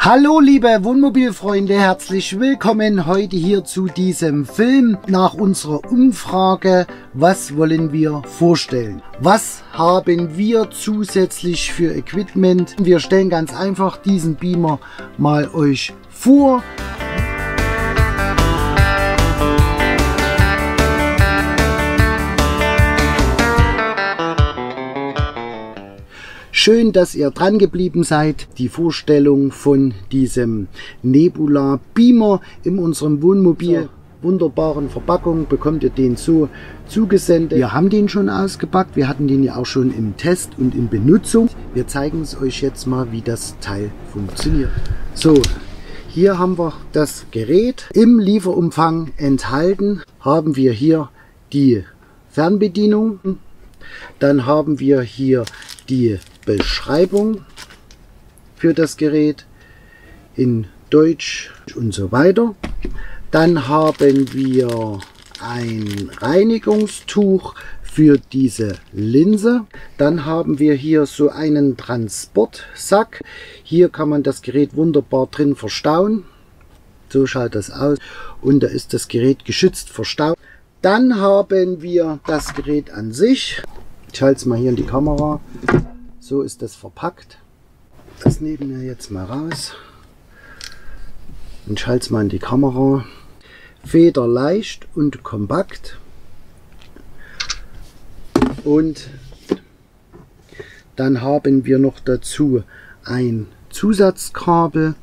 Hallo liebe Wohnmobilfreunde, herzlich willkommen heute hier zu diesem Film. Nach unserer Umfrage, was wollen wir vorstellen? Was haben wir zusätzlich für Equipment? Wir stellen ganz einfach diesen Beamer mal euch vor. Schön, dass ihr dran geblieben seid. Die Vorstellung von diesem Nebula Beamer in unserem Wohnmobil. Wunderbaren Verpackung bekommt ihr den so zugesendet. Wir haben den schon ausgepackt. Wir hatten den ja auch schon im Test und in Benutzung. Wir zeigen es euch jetzt mal, wie das Teil funktioniert. So, hier haben wir das Gerät. Im Lieferumfang enthalten haben wir hier die Fernbedienung. Dann haben wir hier die Beschreibung für das Gerät in Deutsch und so weiter. Dann haben wir ein Reinigungstuch für diese Linse. Dann haben wir hier so einen Transportsack. Hier kann man das Gerät wunderbar drin verstauen. So schaut das aus. Und da ist das Gerät geschützt verstaut. Dann haben wir das Gerät an sich. Ich halte es mal hier in die Kamera. So ist das verpackt. Das nehmen wir jetzt mal raus. Und schalte es mal in die Kamera. Federleicht und kompakt. Und dann haben wir noch dazu ein Zusatzkabel,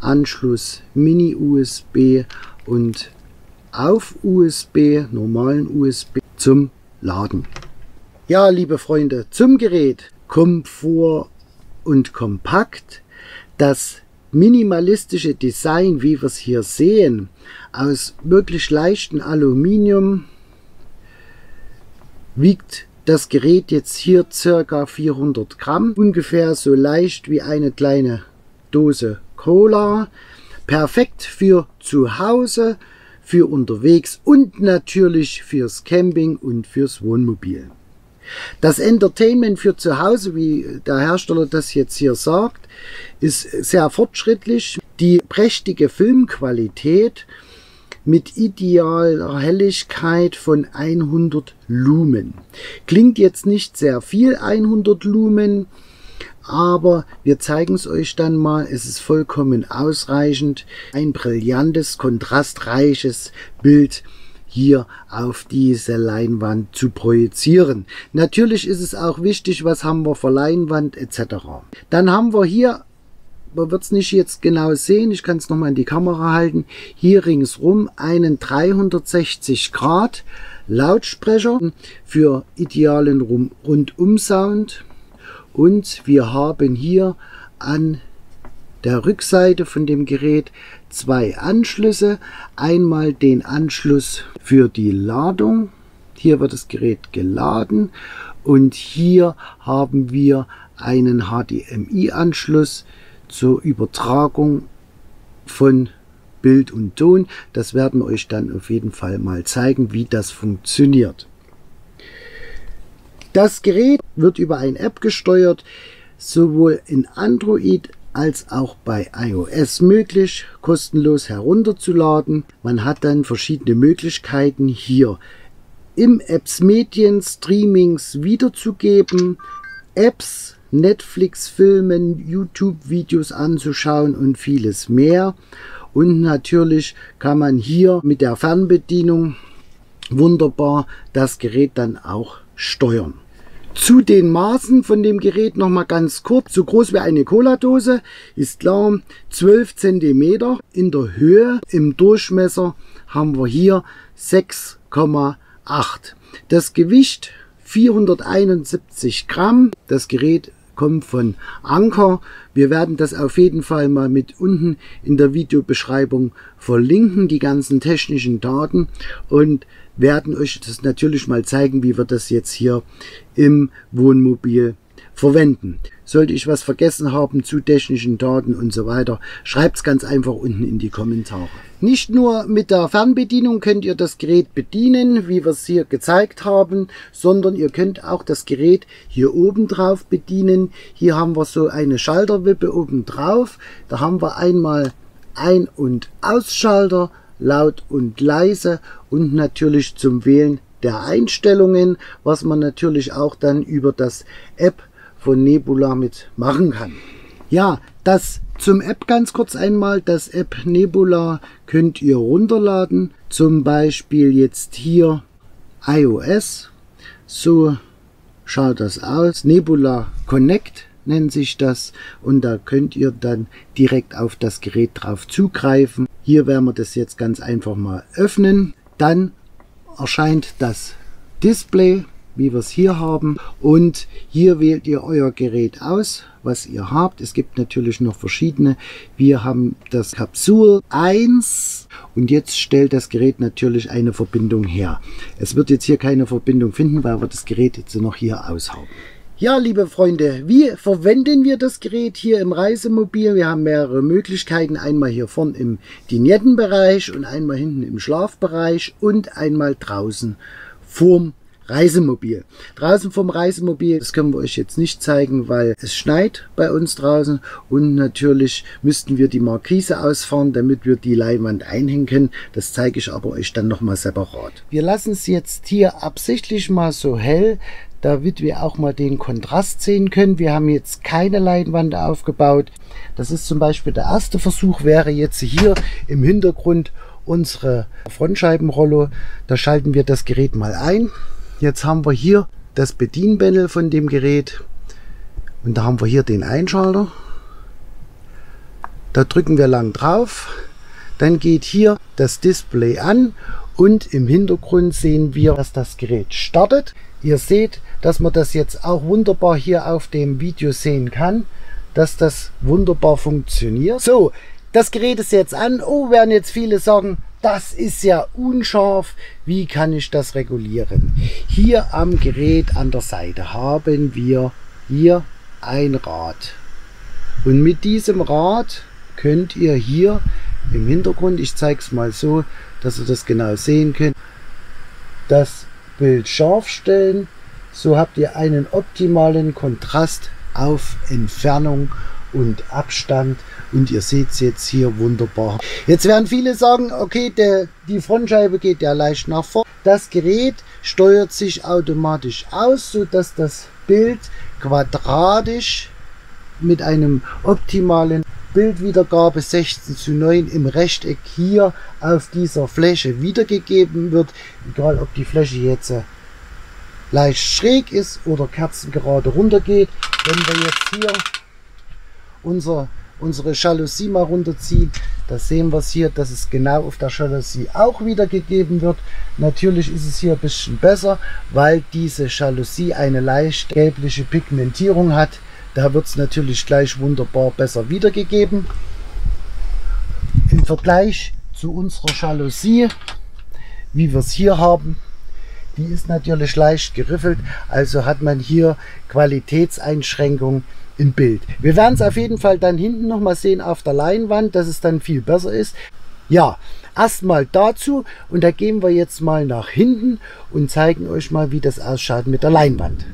Anschluss Mini-USB und auf USB, normalen USB zum Laden. Ja, liebe Freunde, zum Gerät. Komfort und kompakt. Das minimalistische Design, wie wir es hier sehen, aus wirklich leichtem Aluminium, wiegt das Gerät jetzt hier ca. 400 Gramm, ungefähr so leicht wie eine kleine Dose Cola. Perfekt für zu Hause, für unterwegs und natürlich fürs Camping und fürs Wohnmobil. Das Entertainment für zu Hause, wie der Hersteller das jetzt hier sagt, ist sehr fortschrittlich. Die prächtige Filmqualität mit idealer Helligkeit von 100 Lumen. Klingt jetzt nicht sehr viel, 100 Lumen, aber wir zeigen es euch dann mal. Es ist vollkommen ausreichend, ein brillantes, kontrastreiches Bild hier auf diese Leinwand zu projizieren. Natürlich ist es auch wichtig, was haben wir für Leinwand etc. Dann haben wir hier, man wird es nicht jetzt genau sehen, ich kann es nochmal in die Kamera halten, hier ringsrum einen 360 Grad Lautsprecher für idealen Rundum-Sound. Und wir haben hier an der Rückseite von dem Gerät zwei Anschlüsse. Einmal den Anschluss für die Ladung. Hier wird das Gerät geladen. Und hier haben wir einen HDMI-Anschluss zur Übertragung von Bild und Ton. Das werden wir euch dann auf jeden Fall mal zeigen, wie das funktioniert. Das Gerät wird über eine App gesteuert, sowohl in Android als auch bei iOS möglich, kostenlos herunterzuladen. Man hat dann verschiedene Möglichkeiten hier im Apps Medien Streamings wiederzugeben, Apps, Netflix Filmen, YouTube Videos anzuschauen und vieles mehr. Und natürlich kann man hier mit der Fernbedienung wunderbar das Gerät dann auch steuern. Zu den Maßen von dem Gerät noch mal ganz kurz. So groß wie eine Cola-Dose, ist klar, 12 cm in der Höhe. Im Durchmesser haben wir hier 6,8. Das Gewicht 471 Gramm. Das Gerät kommt von Anker. Wir werden das auf jeden Fall mal mit unten in der Videobeschreibung verlinken, die ganzen technischen Daten, und werden euch das natürlich mal zeigen, wie wir das jetzt hier im Wohnmobil verwenden. Sollte ich was vergessen haben zu technischen Daten und so weiter, schreibt es ganz einfach unten in die Kommentare. Nicht nur mit der Fernbedienung könnt ihr das Gerät bedienen, wie wir es hier gezeigt haben, sondern ihr könnt auch das Gerät hier oben drauf bedienen. Hier haben wir so eine Schalterwippe oben drauf. Da haben wir einmal Ein- und Ausschalter, laut und leise und natürlich zum Wählen der Einstellungen, was man natürlich auch dann über das App von Nebula mit machen kann. Ja, das zum App ganz kurz einmal. Das App Nebula könnt ihr runterladen. Zum Beispiel jetzt hier iOS. So schaut das aus. Nebula Connect nennt sich das. Und da könnt ihr dann direkt auf das Gerät drauf zugreifen. Hier werden wir das jetzt ganz einfach mal öffnen. Dann erscheint das Display, wie wir es hier haben, und hier wählt ihr euer Gerät aus, was ihr habt. Es gibt natürlich noch verschiedene. Wir haben das Capsule 1 und jetzt stellt das Gerät natürlich eine Verbindung her. Es wird jetzt hier keine Verbindung finden, weil wir das Gerät jetzt noch hier aus haben. Ja, liebe Freunde, wie verwenden wir das Gerät hier im Reisemobil? Wir haben mehrere Möglichkeiten. Einmal hier vorne im Dignettenbereich und einmal hinten im Schlafbereich und einmal draußen vorm Reisemobil. Draußen vom Reisemobil, das können wir euch jetzt nicht zeigen, weil es schneit bei uns draußen und natürlich müssten wir die Markise ausfahren, damit wir die Leinwand einhängen können. Das zeige ich aber euch dann nochmal separat. Wir lassen es jetzt hier absichtlich mal so hell, damit wir auch mal den Kontrast sehen können. Wir haben jetzt keine Leinwand aufgebaut. Das ist zum Beispiel der erste Versuch, wäre jetzt hier im Hintergrund unsere Frontscheibenrollo. Da schalten wir das Gerät mal ein. Jetzt haben wir hier das Bedienpanel von dem Gerät und da haben wir hier den Einschalter. Da drücken wir lang drauf, dann geht hier das Display an und im Hintergrund sehen wir, dass das Gerät startet. Ihr seht, dass man das jetzt auch wunderbar hier auf dem Video sehen kann, dass das wunderbar funktioniert. So, das Gerät ist jetzt an. Oh, werden jetzt viele sagen, das ist ja unscharf. Wie kann ich das regulieren? Hier am Gerät an der Seite haben wir hier ein Rad. Und mit diesem Rad könnt ihr hier im Hintergrund, ich zeige es mal so, dass ihr das genau sehen könnt, das Bild scharf stellen. So habt ihr einen optimalen Kontrast auf Entfernung und Abstand und ihr seht es jetzt hier wunderbar. Jetzt werden viele sagen, okay, die Frontscheibe geht ja leicht nach vorne. Das Gerät steuert sich automatisch aus, so dass das Bild quadratisch mit einem optimalen Bildwiedergabe 16:9 im Rechteck hier auf dieser Fläche wiedergegeben wird. Egal ob die Fläche jetzt leicht schräg ist oder kerzengerade runter geht. Wenn wir jetzt hier unsere Jalousie mal runterziehen, da sehen wir es hier, dass es genau auf der Jalousie auch wiedergegeben wird. Natürlich ist es hier ein bisschen besser, weil diese Jalousie eine leicht gelbliche Pigmentierung hat. Da wird es natürlich gleich wunderbar besser wiedergegeben. Im Vergleich zu unserer Jalousie, wie wir es hier haben, die ist natürlich leicht geriffelt, also hat man hier Qualitätseinschränkungen im Bild. Wir werden es auf jeden Fall dann hinten noch mal sehen auf der Leinwand, dass es dann viel besser ist. Ja, erstmal dazu und da gehen wir jetzt mal nach hinten und zeigen euch mal, wie das ausschaut mit der Leinwand.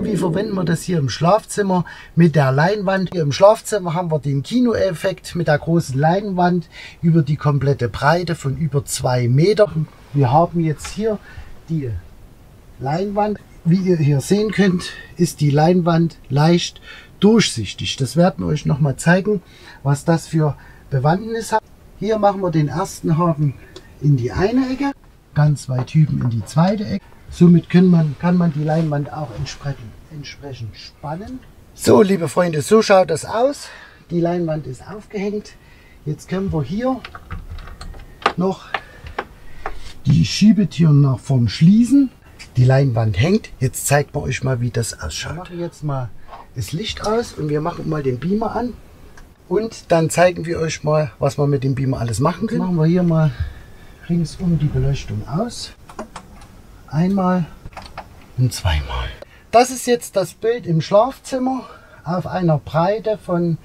Wie verwenden wir das hier im Schlafzimmer mit der Leinwand? Hier im Schlafzimmer haben wir den Kinoeffekt mit der großen Leinwand über die komplette Breite von über 2 Metern. Wir haben jetzt hier die Leinwand. Wie ihr hier sehen könnt, ist die Leinwand leicht durchsichtig. Das werden wir euch noch mal zeigen, was das für Bewandtnis hat. Hier machen wir den ersten Haken in die eine Ecke, ganz weit hüben in die zweite Ecke. Somit kann man die Leinwand auch entsprechend spannen. So, liebe Freunde, so schaut das aus. Die Leinwand ist aufgehängt. Jetzt können wir hier noch die Schiebetüren nach vorn schließen. Die Leinwand hängt. Jetzt zeigt man euch mal, wie das ausschaut. Wir machen jetzt mal das Licht aus und wir machen mal den Beamer an. Und dann zeigen wir euch mal, was wir mit dem Beamer alles machen können. Machen wir hier mal ringsum die Beleuchtung aus. Einmal und zweimal. Das ist jetzt das Bild im Schlafzimmer auf einer Breite von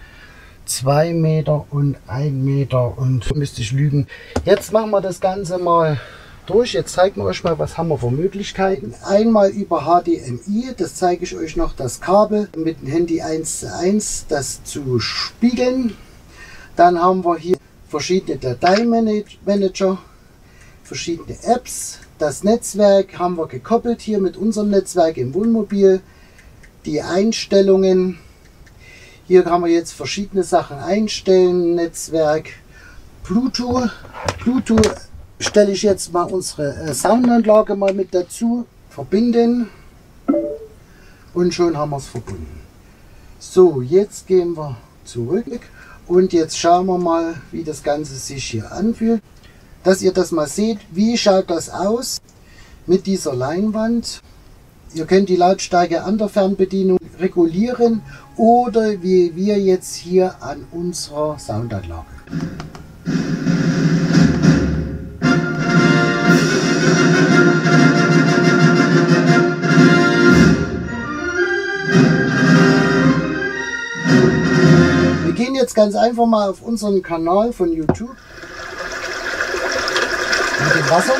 2 Meter und 1 Meter und müsste ich lügen. Jetzt machen wir das Ganze mal durch. Jetzt zeigen wir euch mal, was haben wir für Möglichkeiten. Einmal über HDMI, das zeige ich euch noch, das Kabel mit dem Handy 1:1, das zu spiegeln. Dann haben wir hier verschiedene Dateimanager, verschiedene Apps. Das Netzwerk haben wir gekoppelt hier mit unserem Netzwerk im Wohnmobil. Die Einstellungen. Hier kann man jetzt verschiedene Sachen einstellen. Netzwerk Bluetooth. Bluetooth stelle ich jetzt mal unsere Soundanlage mal mit dazu. Verbinden. Und schon haben wir es verbunden. So, jetzt gehen wir zurück. Und jetzt schauen wir mal, wie das Ganze sich hier anfühlt. Dass ihr das mal seht, wie schaut das aus mit dieser Leinwand. Ihr könnt die Lautstärke an der Fernbedienung regulieren oder wie wir jetzt hier an unserer Soundanlage. Wir gehen jetzt ganz einfach mal auf unseren Kanal von YouTube mit dem Wasser.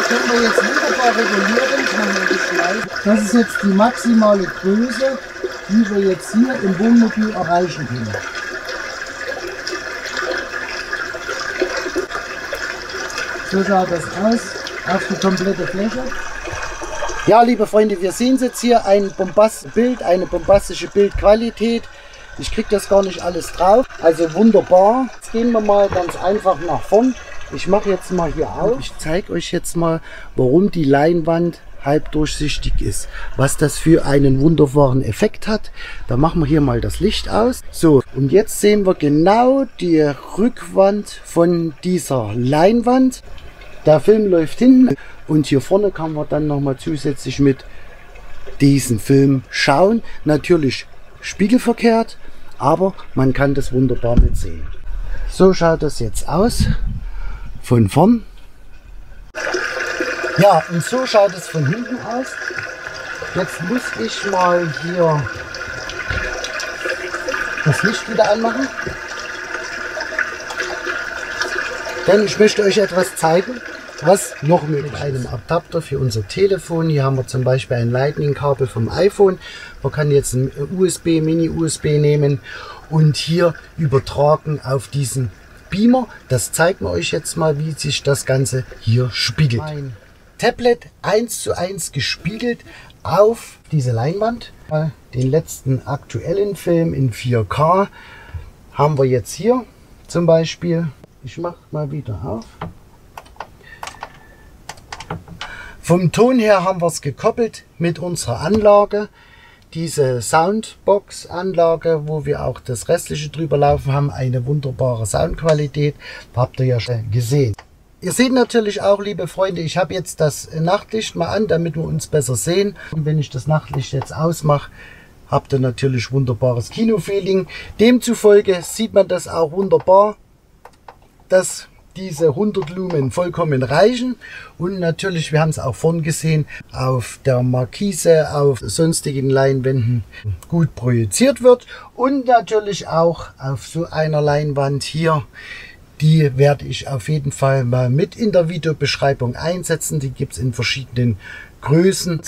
Können wir jetzt wunderbar regulieren. Das ist jetzt die maximale Größe, die wir jetzt hier im Wohnmobil erreichen können. So schaut das aus auf die komplette Fläche. Ja, liebe Freunde, wir sehen jetzt hier ein bombastisches Bild, eine bombastische Bildqualität. Ich kriege das gar nicht alles drauf. Also wunderbar. Jetzt gehen wir mal ganz einfach nach vorn. Ich mache jetzt mal hier auf. Ich zeige euch jetzt mal, warum die Leinwand halbdurchsichtig ist. Was das für einen wunderbaren Effekt hat. Da machen wir hier mal das Licht aus. So, und jetzt sehen wir genau die Rückwand von dieser Leinwand. Der Film läuft hinten und hier vorne kann man dann nochmal zusätzlich mit diesen Film schauen. Natürlich spiegelverkehrt, aber man kann das wunderbar mit sehen. So schaut das jetzt aus. Von vorn. Ja, und so schaut es von hinten aus. Jetzt muss ich mal hier das Licht wieder anmachen. Denn ich möchte euch etwas zeigen, was noch mit einem Adapter für unser Telefon. Hier haben wir zum Beispiel ein Lightning-Kabel vom iPhone. Man kann jetzt ein USB, Mini-USB nehmen und hier übertragen auf diesen Beamer. Das zeigen wir euch jetzt mal, wie sich das Ganze hier spiegelt. Mein Tablet 1:1 gespiegelt auf diese Leinwand. Den letzten aktuellen Film in 4K haben wir jetzt hier zum Beispiel. Ich mache mal wieder auf. Vom Ton her haben wir es gekoppelt mit unserer Anlage. Diese Soundbox-Anlage, wo wir auch das Restliche drüber laufen haben, eine wunderbare Soundqualität, habt ihr ja schon gesehen. Ihr seht natürlich auch, liebe Freunde, ich habe jetzt das Nachtlicht mal an, damit wir uns besser sehen. Und wenn ich das Nachtlicht jetzt ausmache, habt ihr natürlich wunderbares Kinofeeling. Demzufolge sieht man das auch wunderbar, dass diese 100 Lumen vollkommen reichen. Und natürlich, wir haben es auch vorhin gesehen, auf der Markise, auf sonstigen Leinwänden gut projiziert wird. Und natürlich auch auf so einer Leinwand hier. Die werde ich auf jeden Fall mal mit in der Videobeschreibung einsetzen. Die gibt es in verschiedenen Größen.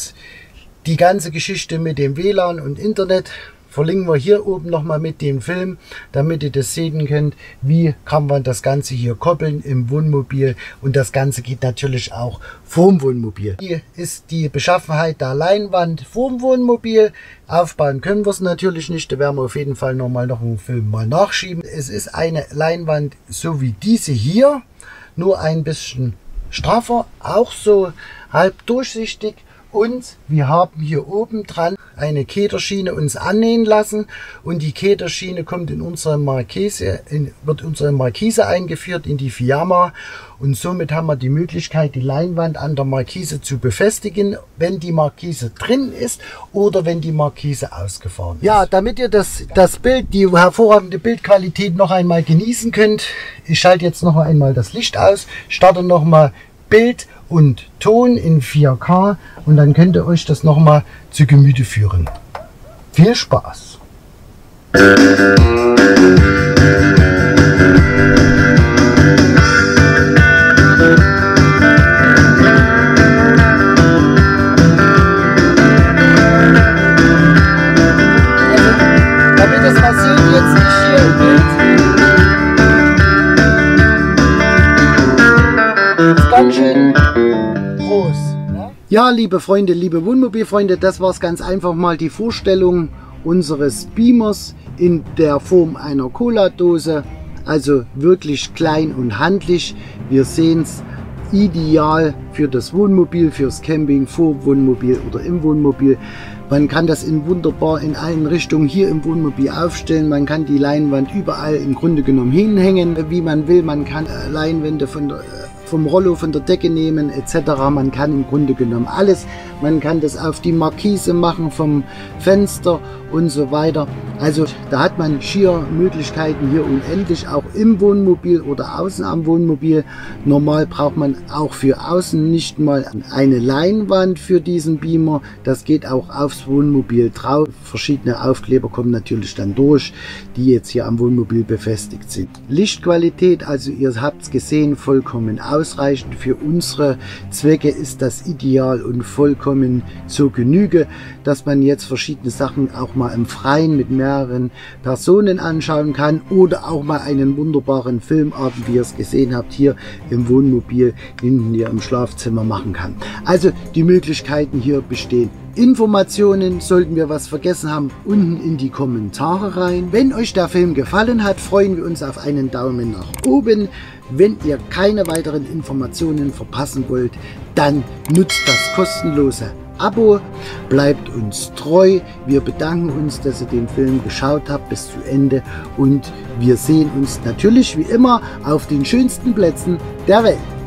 Die ganze Geschichte mit dem WLAN und Internet verlinken wir hier oben nochmal mit dem Film, damit ihr das sehen könnt, wie kann man das Ganze hier koppeln im Wohnmobil. Und das Ganze geht natürlich auch vorm Wohnmobil. Hier ist die Beschaffenheit der Leinwand vorm Wohnmobil. Aufbauen können wir es natürlich nicht, da werden wir auf jeden Fall noch einen Film mal nachschieben. Es ist eine Leinwand so wie diese hier, nur ein bisschen straffer, auch so halb durchsichtig. Und wir haben hier oben dran eine Kederschiene uns annähen lassen und die Kederschiene kommt in unsere Markise, wird unsere Markise eingeführt in die Fiamma und somit haben wir die Möglichkeit, die Leinwand an der Markise zu befestigen, wenn die Markise drin ist oder wenn die Markise ausgefahren ist. Ja, damit ihr das Bild, die hervorragende Bildqualität noch einmal genießen könnt, ich schalte jetzt noch einmal das Licht aus, starte noch mal Bild und Ton in 4K und dann könnt ihr euch das nochmal zu Gemüte führen. Viel Spaß! Ganz schön groß. Ne? Ja, liebe Freunde, liebe Wohnmobilfreunde, das war es ganz einfach mal die Vorstellung unseres Beamers in der Form einer Cola-Dose. Also wirklich klein und handlich. Wir sehen es, ideal für das Wohnmobil, fürs Camping, vor Wohnmobil oder im Wohnmobil. Man kann das wunderbar in allen Richtungen hier im Wohnmobil aufstellen. Man kann die Leinwand überall im Grunde genommen hinhängen, wie man will. Man kann Leinwände vom Rollo von der Decke nehmen etc. Man kann im Grunde genommen alles. Man kann das auf die Markise machen vom Fenster und so weiter. Also da hat man schier Möglichkeiten hier unendlich, auch im Wohnmobil oder außen am Wohnmobil. Normal braucht man auch für außen nicht mal eine Leinwand für diesen Beamer. Das geht auch aufs Wohnmobil drauf. Verschiedene Aufkleber kommen natürlich dann durch, die jetzt hier am Wohnmobil befestigt sind. Lichtqualität, also ihr habt es gesehen, vollkommen ausreichend. Für unsere Zwecke ist das ideal und vollkommen zur Genüge, dass man jetzt verschiedene Sachen auch mal im Freien mit mehreren Personen anschauen kann oder auch mal einen wunderbaren Filmabend, wie ihr es gesehen habt, hier im Wohnmobil hinten hier im Schlafzimmer machen kann. Also die Möglichkeiten hier bestehen. Informationen, sollten wir was vergessen haben, unten in die Kommentare rein. Wenn euch der Film gefallen hat, freuen wir uns auf einen Daumen nach oben. Wenn ihr keine weiteren Informationen verpassen wollt, dann nutzt das kostenlose Abo, bleibt uns treu. Wir bedanken uns, dass ihr den Film geschaut habt bis zu Ende und wir sehen uns natürlich wie immer auf den schönsten Plätzen der Welt.